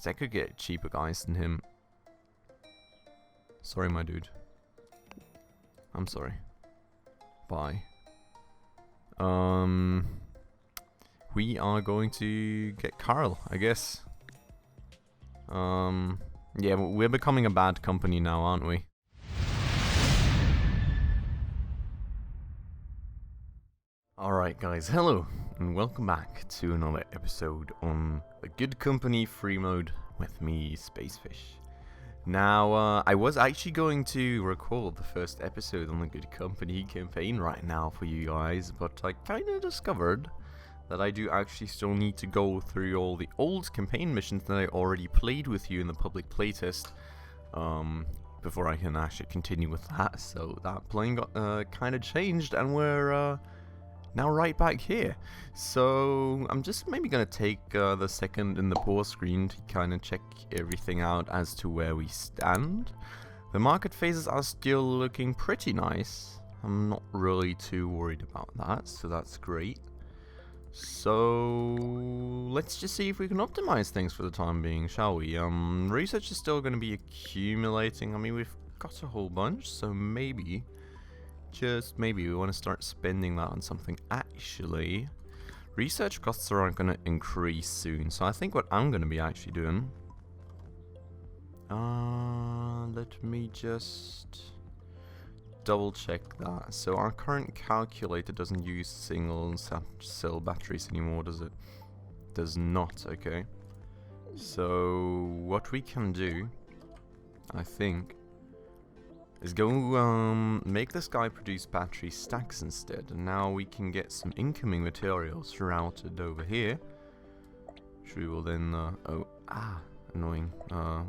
I could get cheaper guys than him. Sorry, my dude. I'm sorry. Bye. We are going to get Carl, I guess. Yeah, we're becoming a bad company now, aren't we? Alright guys, hello, and welcome back to another episode on the Good Company free mode with me, Spacefish. Now, I was actually going to record the first episode on the Good Company campaign right now for you guys, but I kinda discovered that I do actually still need to go through all the old campaign missions that I already played with you in the public playtest, before I can actually continue with that. So that plan got kinda changed, and we're now right back here. So I'm just maybe gonna take the second in the pause screen to kind of check everything out as to where we stand. The market phases are still looking pretty nice. I'm not really too worried about that, so that's great. So let's just see if we can optimize things for the time being, shall we? Research is still going to be accumulating. I mean, we've got a whole bunch, so maybe, just maybe, we want to start spending that on something. Actually, research costs aren't going to increase soon, so I think what I'm going to be actually doing, let me just double check that. So our current calculator doesn't use single cell batteries anymore, does it? Does not, okay. So what we can do, I think, is go make this guy produce battery stacks instead, and now we can get some incoming materials routed over here, which we will then annoying,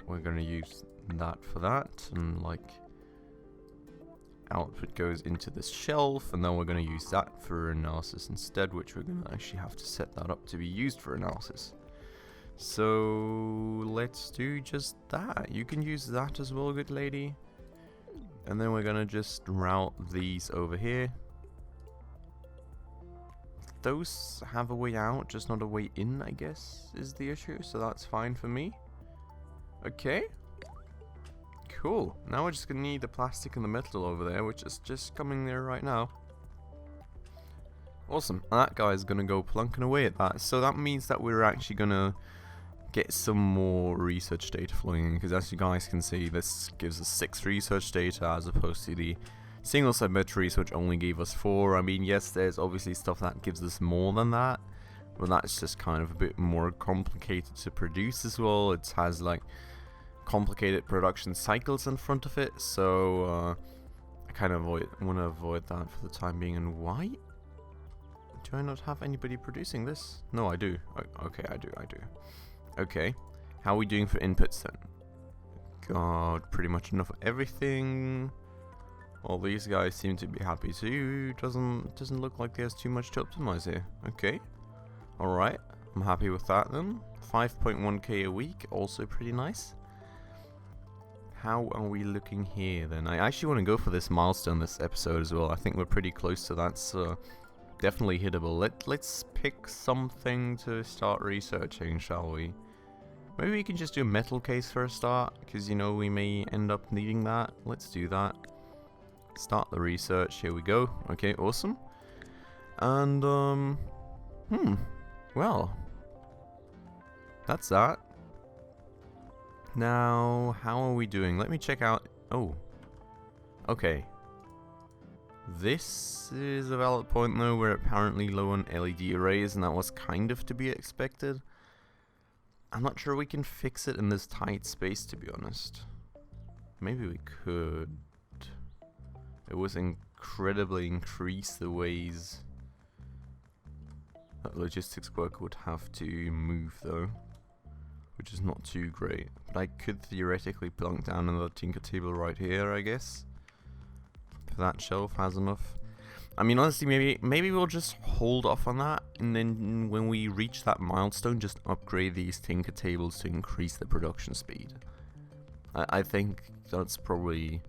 we're gonna use that for that, and like output goes into this shelf, and then we're going to use that for analysis instead, which we're going to actually have to set that up to be used for analysis. So let's do just that. You can use that as well, good lady. And then we're going to just route these over here. Those have a way out, just not a way in, I guess, is the issue. So that's fine for me. Okay. Cool. Now we're just gonna need the plastic and the metal over there, which is just coming there right now. Awesome. And that guy's gonna go plunking away at that. So that means that we're actually gonna get some more research data flowing in, because as you guys can see, this gives us 6 research data as opposed to the single side batteries, which only gave us 4. I mean, yes, there's obviously stuff that gives us more than that, but that's just kind of a bit more complicated to produce as well. It has like complicated production cycles in front of it, so I kind of want to avoid that for the time being. And why do I not have anybody producing this? No, I do. Okay, I do. Okay, how are we doing for inputs then? God, pretty much enough of everything. All these guys seem to be happy too. Doesn't look like there's too much to optimize here. Okay, all right, I'm happy with that then. 5.1k a week, also pretty nice. How are we looking here then? I actually want to go for this milestone this episode as well. I think we're pretty close to that, so definitely hittable. Let's pick something to start researching, shall we? Maybe we can just do a metal case for a start, because you know we may end up needing that. Let's do that. Start the research. Here we go. Okay, awesome. And well, that's that. Now, how are we doing? Let me check out. Oh, okay. This is a valid point though. We're apparently low on LED arrays, and that was kind of to be expected. I'm not sure we can fix it in this tight space, to be honest. Maybe we could. It was incredibly increase the ways that logistics work would have to move though, which is not too great. But I could theoretically plunk down another tinker table right here, I guess. If that shelf has enough. I mean, honestly, maybe we'll just hold off on that, and then when we reach that milestone, just upgrade these tinker tables to increase the production speed. I think that's probably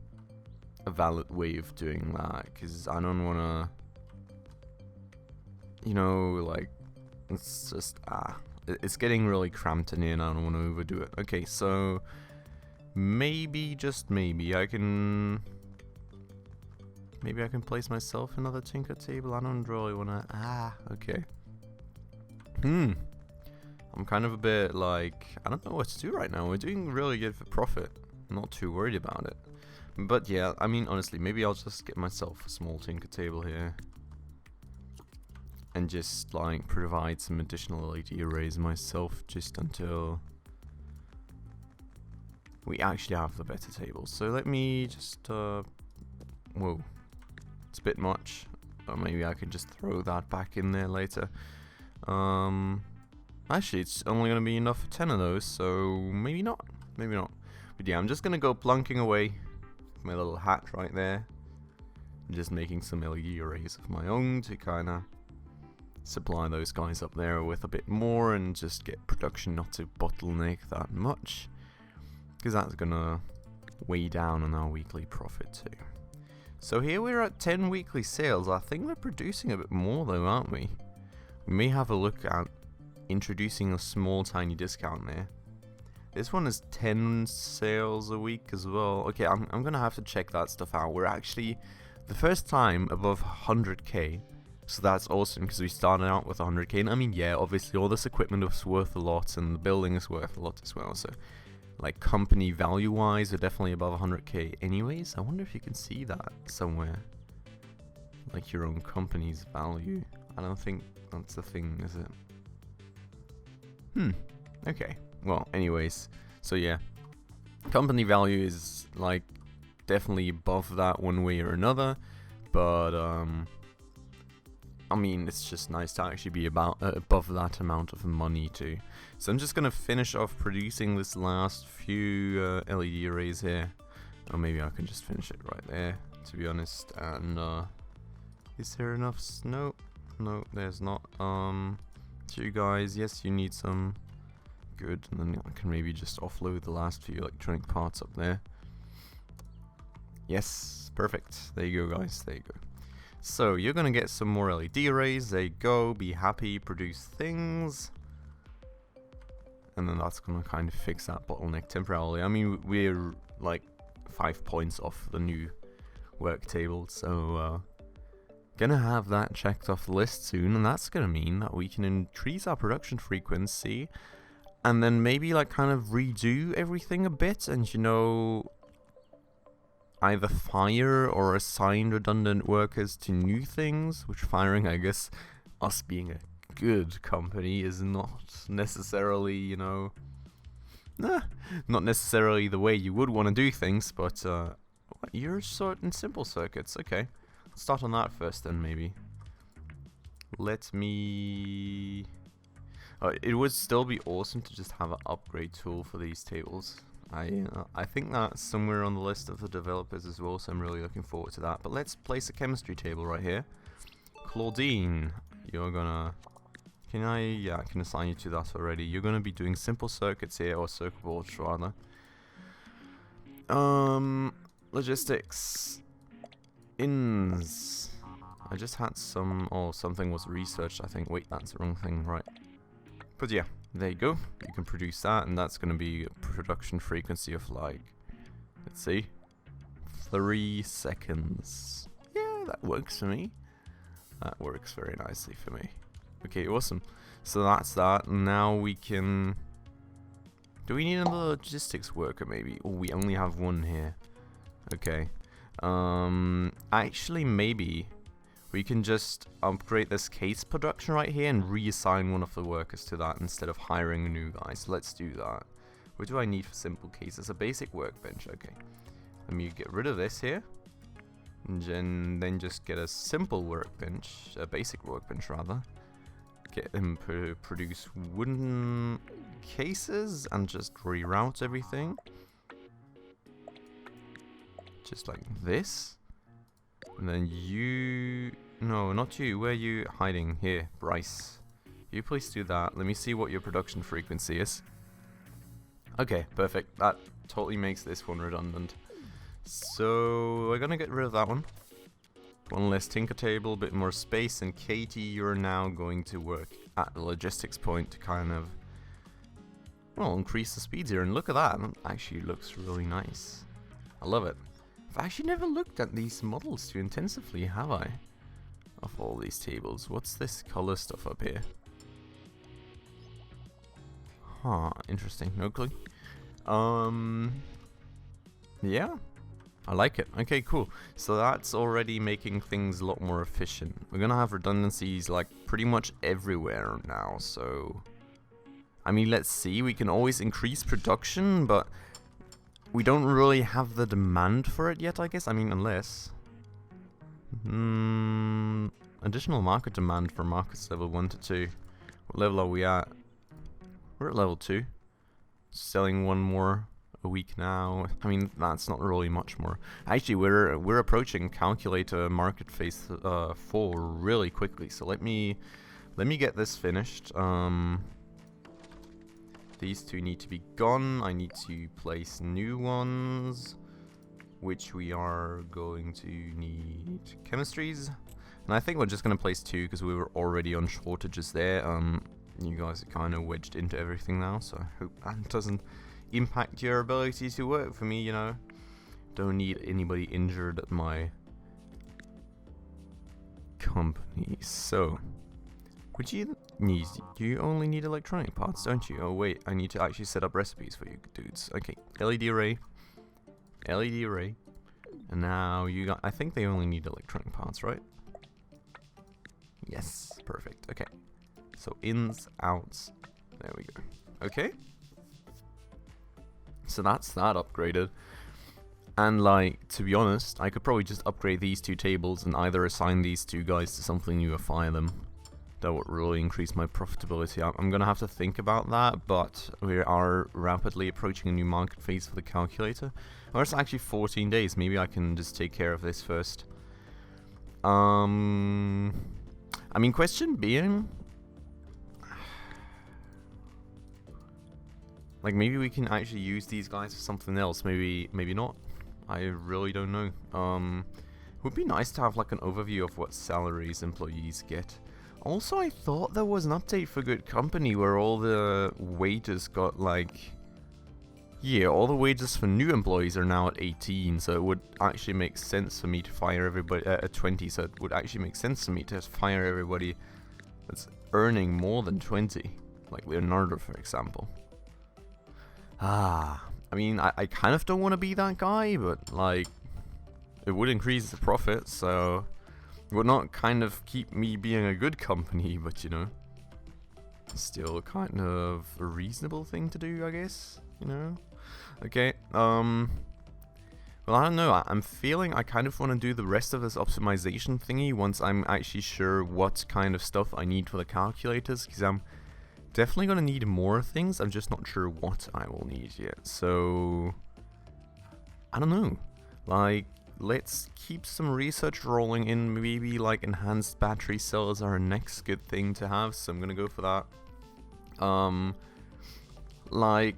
a valid way of doing that, because I don't want to, you know, like, it's just, it's getting really cramped in here and I don't want to overdo it. Okay, so maybe, just maybe, I can place myself another tinker table. I don't really want to, okay. I'm kind of a bit like, I don't know what to do right now. We're doing really good for profit. I'm not too worried about it. But yeah, I mean, honestly, maybe I'll just get myself a small tinker table here. And just, like, provide some additional LED arrays myself just until we actually have the better tables. So let me just, whoa. It's a bit much. Or maybe I can just throw that back in there later. Actually, it's only going to be enough for 10 of those, so maybe not. Maybe not. But yeah, I'm just going to go plunking away with my little hat right there. I'm just making some LED arrays of my own to kind of supply those guys up there with a bit more and just get production not to bottleneck that much. Because that's going to weigh down on our weekly profit too. So here we're at 10 weekly sales. I think we're producing a bit more though, aren't we? We may have a look at introducing a small tiny discount there. This one is 10 sales a week as well. Okay, I'm gonna have to check that stuff out. We're actually the first time above 100k, so that's awesome because we started out with 100k. And I mean, yeah, obviously all this equipment is worth a lot and the building is worth a lot as well. So like company value wise, we're definitely above 100k anyways. I wonder if you can see that somewhere, like your own company's value. I don't think that's the thing, is it? Okay. Well, anyways, so yeah, company value is like definitely above that one way or another, but I mean, it's just nice to actually be above that amount of money too. So I'm just gonna finish off producing this last few LED arrays here, or maybe I can just finish it right there, to be honest. And is there enough snow? No, there's not. So you guys, yes, you need some. Good, and then I can maybe just offload the last few electronic parts up there. Yes, perfect. There you go, guys. There you go. So you're gonna get some more LED arrays. There you go. Be happy, produce things, and then that's gonna kind of fix that bottleneck temporarily. I mean, we're like 5 points off the new work table, so gonna have that checked off the list soon, and that's gonna mean that we can increase our production frequency. And then maybe like kind of redo everything a bit and, you know, either fire or assign redundant workers to new things, which firing, I guess, us being a good company is not necessarily, you know, not necessarily the way you would want to do things, but you're sorting simple circuits. Okay, let's start on that first then maybe. Let me... it would still be awesome to just have an upgrade tool for these tables. I think that's somewhere on the list of the developers as well, so I'm really looking forward to that. But let's place a chemistry table right here. Claudine, you're gonna... I can assign you to that already. You're gonna be doing simple circuits here, or circuit boards rather. Logistics. Ins. I just had some... Oh, something was researched, I think. Wait, that's the wrong thing, right. But yeah, there you go. You can produce that, and that's going to be a production frequency of like, let's see, 3 seconds. Yeah, that works for me. That works very nicely for me. Okay, awesome. So that's that. Now we can... Do we need another logistics worker maybe? Oh, we only have one here. Okay. Actually, maybe... we can just upgrade this case production right here and reassign one of the workers to that instead of hiring a new guy. So let's do that. What do I need for simple cases? A basic workbench. Okay. Let me get rid of this here. And then just get a simple workbench. A basic workbench rather. Get him to produce wooden cases and just reroute everything. Just like this. And then you... No, not you. Where are you hiding? Here, Bryce. You please do that. Let me see what your production frequency is. Okay, perfect. That totally makes this one redundant. So, we're gonna get rid of that one. One less tinker table, a bit more space, and Katie, you're now going to work at the logistics point to kind of Well, increase the speeds here, and look at that. It actually looks really nice. I love it. I've actually never looked at these models too intensively, have I? Of all these tables. What's this color stuff up here? Huh, interesting. No clue. Yeah. I like it. Okay, cool. So that's already making things a lot more efficient. We're gonna have redundancies like pretty much everywhere now, so... I mean, let's see. We can always increase production, but we don't really have the demand for it yet, I guess. I mean, unless... additional market demand for markets level 1 to 2. What level are we at? We're at level 2. Selling one more a week now. I mean, that's not really much more. Actually, we're approaching calculator market phase 4 really quickly. So let me get this finished. These two need to be gone. I need to place new ones, which we are going to need chemistries. And I think we're just going to place 2 because we were already on shortages there. You guys are kind of wedged into everything now, so I hope that doesn't impact your ability to work for me, you know. Don't need anybody injured at my company. So, would you only need electronic parts, don't you? Oh wait, I need to actually set up recipes for you dudes. Okay, LED array, and now you got, I think they only need electronic parts, right? Yes, perfect. Okay, so ins, outs, there we go. Okay, so that's that upgraded. And like, to be honest, I could probably just upgrade these 2 tables and either assign these 2 guys to something new or fire them. That would really increase my profitability. I'm gonna have to think about that, but we are rapidly approaching a new market phase for the calculator. Or it's actually 14 days. Maybe I can just take care of this first. I mean, question being, like, maybe we can actually use these guys for something else. Maybe not. I really don't know. Would be nice to have like an overview of what salaries employees get. Also, I thought there was an update for Good Company where all the wages got like... Yeah, all the wages for new employees are now at 18, so it would actually make sense for me to fire everybody at 20, so it would actually make sense for me to fire everybody that's earning more than 20, like Leonardo, for example. I mean, I kind of don't want to be that guy, but like, it would increase the profit, so... It would not kind of keep me being a good company, but you know, still kind of a reasonable thing to do, I guess, you know? Okay, well, I don't know, I'm feeling I kind of want to do the rest of this optimization thingy once I'm actually sure what kind of stuff I need for the calculators, because I'm definitely going to need more things, I'm just not sure what I will need yet, so, I don't know, like, let's keep some research rolling in. Maybe like enhanced battery cells are our next good thing to have, so I'm gonna go for that. Like,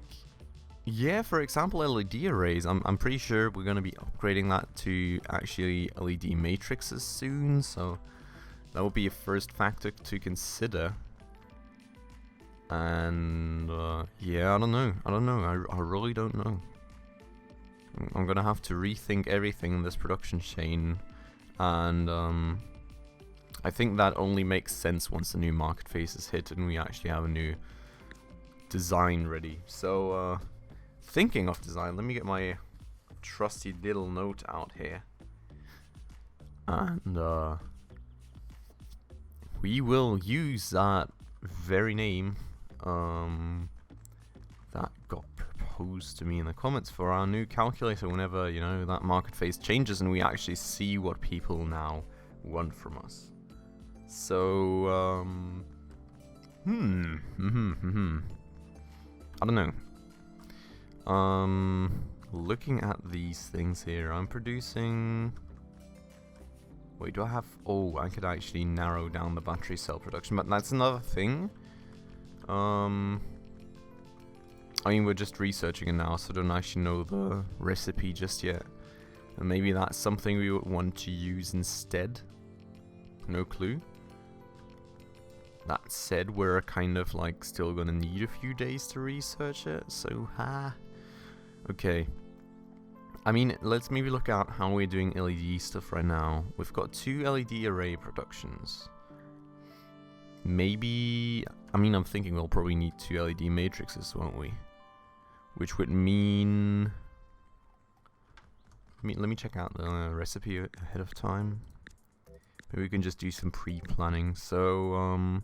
yeah, for example, LED arrays. I'm pretty sure we're gonna be upgrading that to actually LED matrices soon, so that would be a first factor to consider. And yeah, I don't know. I really don't know. I'm gonna have to rethink everything in this production chain, and I think that only makes sense once the new market phase is hit and we actually have a new design ready. So, thinking of design, let me get my trusty little note out here, and we will use that very name that got proposed to me in the comments for our new calculator whenever, you know, that market phase changes and we actually see what people now want from us. So, I don't know. Looking at these things here, I'm producing... Wait, do I have... Oh, I could actually narrow down the battery cell production, but that's another thing. I mean, we're just researching it now, so I don't actually know the recipe just yet. And maybe that's something we would want to use instead. No clue. That said, we're kind of like still gonna need a few days to research it, so okay. I mean, let's maybe look at how we're doing LED stuff right now. We've got 2 LED array productions. Maybe, I mean, I'm thinking we'll probably need 2 LED matrices, won't we? Which would mean... let me check out the recipe ahead of time. Maybe we can just do some pre-planning. So,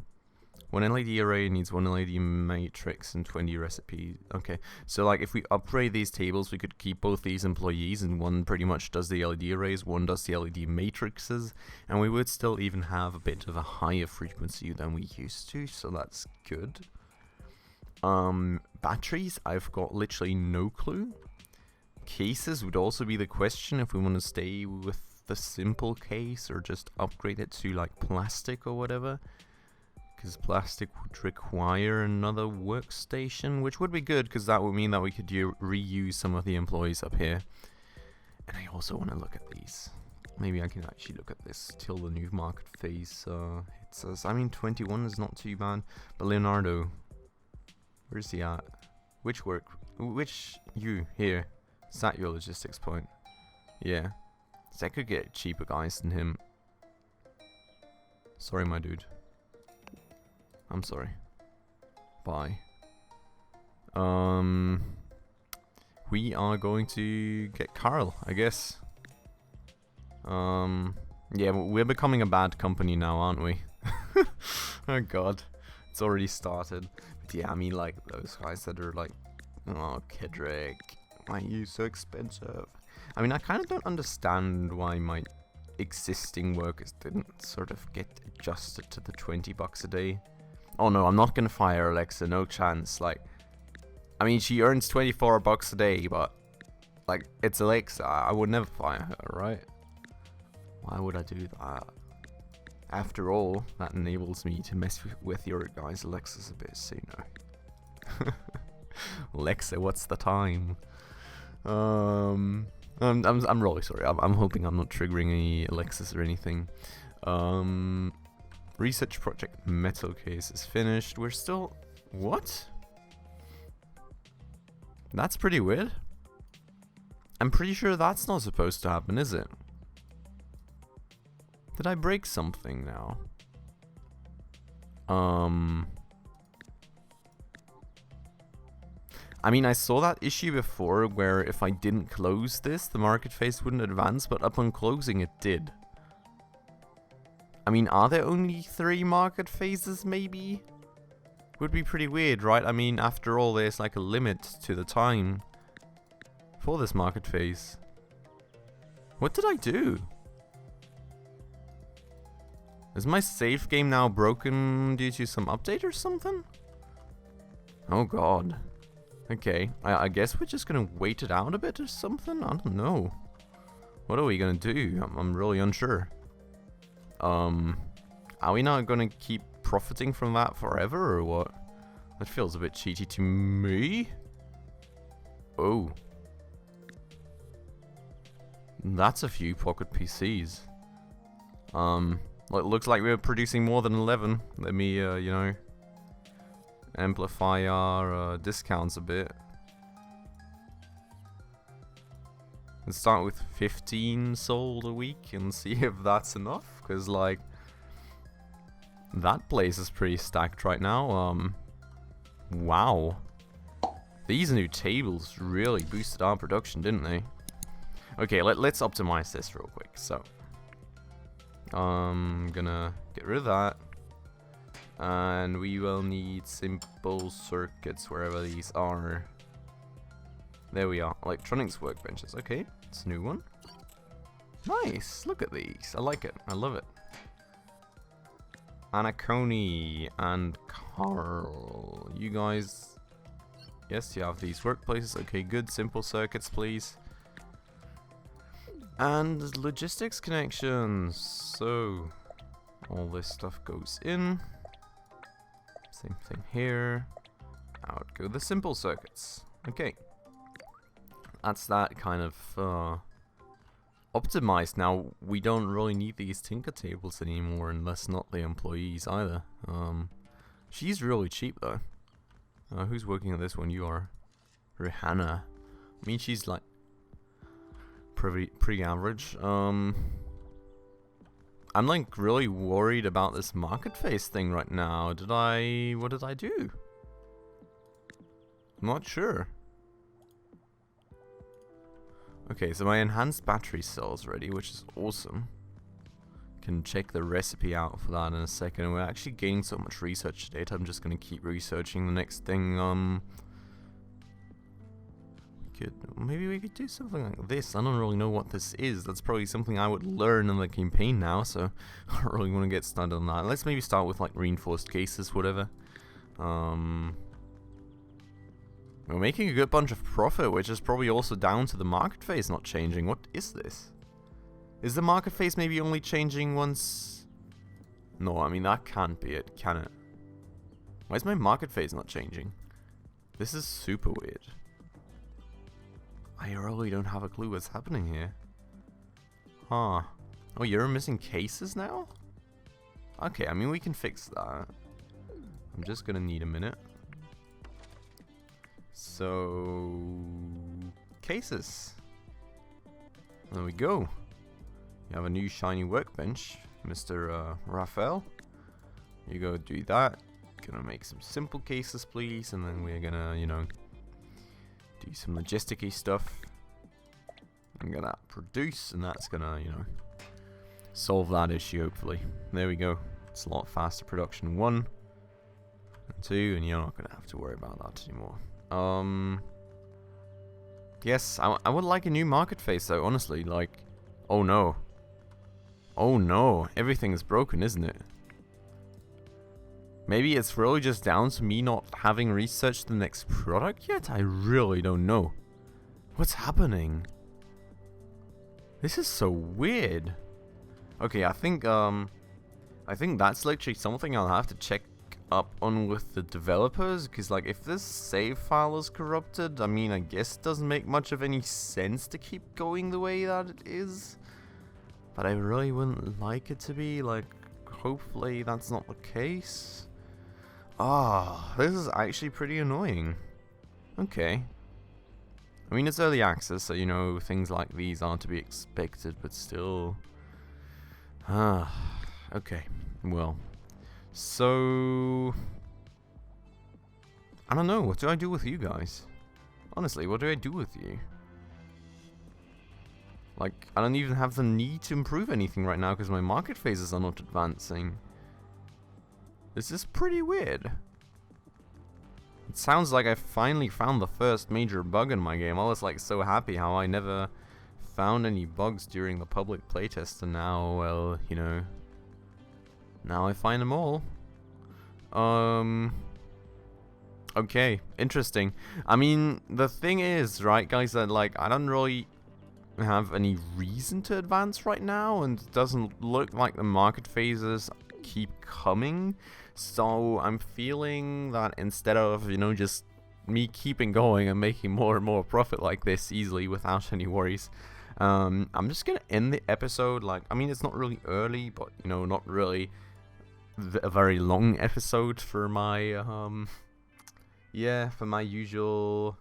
1 LED array needs 1 LED matrix and 20 recipes. Okay, so like if we upgrade these tables, we could keep both these employees, and one pretty much does the LED arrays, one does the LED matrices, and we would still even have a bit of a higher frequency than we used to, so that's good. Batteries, I've got literally no clue. Cases would also be the question if we want to stay with the simple case or just upgrade it to like plastic or whatever. Because plastic would require another workstation, which would be good because that would mean that we could reuse some of the employees up here. And I also want to look at these. Maybe I can actually look at this till the new market phase hits us. I mean, 21 is not too bad. But Leonardo, where's he at? Which you here? Is that your logistics point? Yeah. So I could get cheaper guys than him. Sorry, my dude. I'm sorry. Bye. We are going to get Carl, I guess. Yeah, we're becoming a bad company now, aren't we? Oh god. It's already started. But yeah, I mean, like, those guys that are like, oh, Kedrick, why are you so expensive? I mean, I kind of don't understand why my existing workers didn't sort of get adjusted to the $20 a day. Oh no, I'm not gonna fire Alexa, no chance. Like, I mean, she earns $24 a day, but like, it's Alexa. I would never fire her, right? Why would I do that? After all, that enables me to mess with your guys' Alexas a bit sooner. Alexa, what's the time? I'm really sorry. I'm hoping I'm not triggering any Alexas or anything. Research project metal case is finished. We're still... What? That's pretty weird. I'm pretty sure that's not supposed to happen, is it? Did I break something now? I mean, I saw that issue before where if I didn't close this, the market phase wouldn't advance, but upon closing it did. I mean, are there only 3 market phases, maybe? Would be pretty weird, right? I mean, after all, there's like a limit to the time for this market phase. What did I do? Is my save game now broken due to some update or something? Oh god. Okay, I guess we're just gonna wait it out a bit or something? I don't know. What are we gonna do? I'm really unsure. Are we not gonna keep profiting from that forever or what? That feels a bit cheaty to me. Oh. That's a few pocket PCs. Well, it looks like we're producing more than 11. Let me, you know, amplify our discounts a bit. Let's start with 15 sold a week and see if that's enough. Because, like, that place is pretty stacked right now. Wow. These new tables really boosted our production, didn't they? Okay, let's optimize this real quick. So, gonna get rid of that. And we will need simple circuits wherever these are. There we are. Electronics workbenches. Okay, it's a new one. Nice. Look at these. I like it. I love it. Anaconi and Carl. You guys... Yes, you have these workplaces. Okay, good. Simple circuits, please. And logistics connections. So, all this stuff goes in. Same thing here. Out go the simple circuits. Okay. That's that kind of optimized now. We don't really need these tinker tables anymore, and that's not the employees either. She's really cheap though. Who's working on this one? You are. Rihanna. I mean, she's like pretty average. I'm like really worried about this market phase thing right now. What did I do? I'm not sure. Okay, so my enhanced battery cell's ready, which is awesome. Can check the recipe out for that in a second. We're actually gaining so much research data. I'm just gonna keep researching the next thing. Maybe we could do something like this. I don't really know what this is. That's probably something I would learn in the campaign now, so I don't really want to get started on that. Let's maybe start with like reinforced cases, whatever. We're making a good bunch of profit, which is probably also down to the market phase not changing. What is this? Is the market phase maybe only changing once? No, I mean that can't be it, can it? Why is my market phase not changing? This is super weird. I really don't have a clue what's happening here. Huh. Oh, you're missing cases now? Okay, I mean we can fix that. I'm just gonna need a minute. So... cases. There we go. You have a new shiny workbench, Mr. Raphael. You go do that. Gonna make some simple cases, please, and then we're gonna, you know, do some logistic-y stuff. I'm gonna produce, and that's gonna, you know, solve that issue, hopefully. There we go. It's a lot faster production. 1 and 2, and you're not gonna have to worry about that anymore. Yes, I would like a new market phase, though, honestly. Like, oh no. Oh no, everything's broken, isn't it? Maybe it's really just down to me not having researched the next product yet? I really don't know. What's happening? This is so weird. Okay, I think that's literally something I'll have to check up on with the developers, because like if this save file is corrupted, I mean I guess it doesn't make much of any sense to keep going the way that it is. But I really wouldn't like it to be. Like, hopefully that's not the case. Ah, this is actually pretty annoying. Okay. I mean, it's early access, so, you know, things like these aren't to be expected, but still. Okay. Well. So... I don't know, what do I do with you guys? Honestly, what do I do with you? Like, I don't even have the need to improve anything right now because my market phases are not advancing. This is pretty weird. It sounds like I finally found the first major bug in my game. I was like so happy how I never found any bugs during the public playtest, and now, well, you know, now I find them all. Okay, interesting. I mean, the thing is, right, guys, that like I don't really have any reason to advance right now, and it doesn't look like the market phases keep coming, so I'm feeling that instead of, you know, just me keeping going and making more and more profit like this easily without any worries, I'm just gonna end the episode. Like, I mean, it's not really early, but, you know, not really a very long episode for my yeah, for my usual,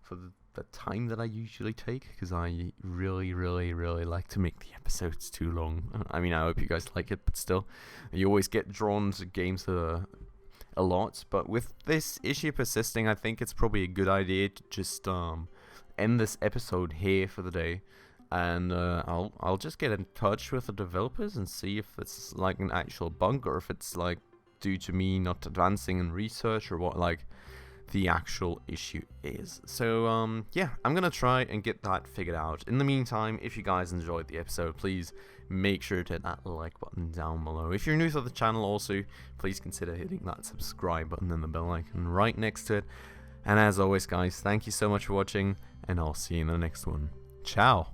for the time that I usually take, because I really like to make the episodes too long. I mean, I hope you guys like it, but still, you always get drawn to games a lot. But with this issue persisting, I think it's probably a good idea to just end this episode here for the day, and I'll just get in touch with the developers and see if it's like an actual bug, or if it's like due to me not advancing in research, or what like the actual issue is. So yeah, I'm gonna try and get that figured out. In the meantime, if you guys enjoyed the episode, please make sure to hit that like button down below. If you're new to the channel, also please consider hitting that subscribe button and the bell icon right next to it. And as always, guys, thank you so much for watching, and I'll see you in the next one. Ciao.